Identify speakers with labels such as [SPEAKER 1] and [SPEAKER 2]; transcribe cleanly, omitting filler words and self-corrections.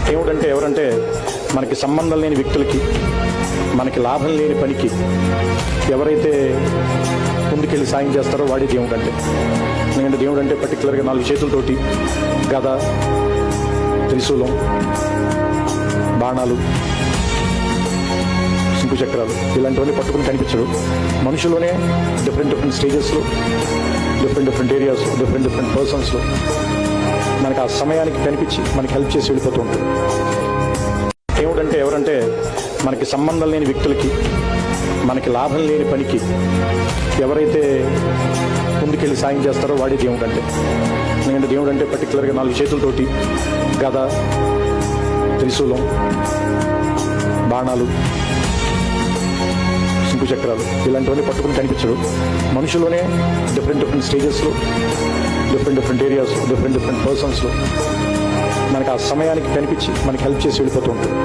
[SPEAKER 1] దేవుడు అంటే ఎవరంటే మనకి సంబంధం లేని వ్యక్తులకి, మనకి లాభం లేని పనికి ఎవరైతే ముందుకెళ్ళి సాయం చేస్తారో వాడి దేవుడు అంటే. ఎందుకంటే దేవుడు అంటే పర్టికులర్గా 4 చేతులతోటి గద, త్రిశూలం, బాణాలు, శంకు చక్రాలు ఇలాంటివన్నీ పట్టుకుని కనిపించడు. మనుషులోనే డిఫరెంట్ స్టేజెస్లో, డిఫరెంట్ ఏరియాస్, డిఫరెంట్ పర్సన్స్లో మనకు ఆ సమయానికి కనిపించి మనకి హెల్ప్ చేసి వెళ్ళిపోతూ ఉంటుంది. దేవుడు అంటే ఎవరంటే మనకి సంబంధం లేని వ్యక్తులకి, మనకి లాభం లేని పనికి ఎవరైతే ముందుకెళ్ళి సాయం చేస్తారో వాడి దేవుడు అంటే. ఎందుకంటే దేవుడు అంటే పర్టికులర్గా 4 చేతులతోటి గద, త్రిశూలం, బాణాలు, శంకు చక్రాలు ఇలాంటివన్నీ పట్టుకుని కనిపించడు. మనుషులోనే డిఫరెంట్ స్టేజెస్లో, డిఫరెంట్ ఏరియాస్, డిఫరెంట్ పర్సన్స్లో మనకు ఆ సమయానికి కనిపించి మనకి హెల్ప్ చేసి వెళ్ళిపోతూ ఉంటుంది.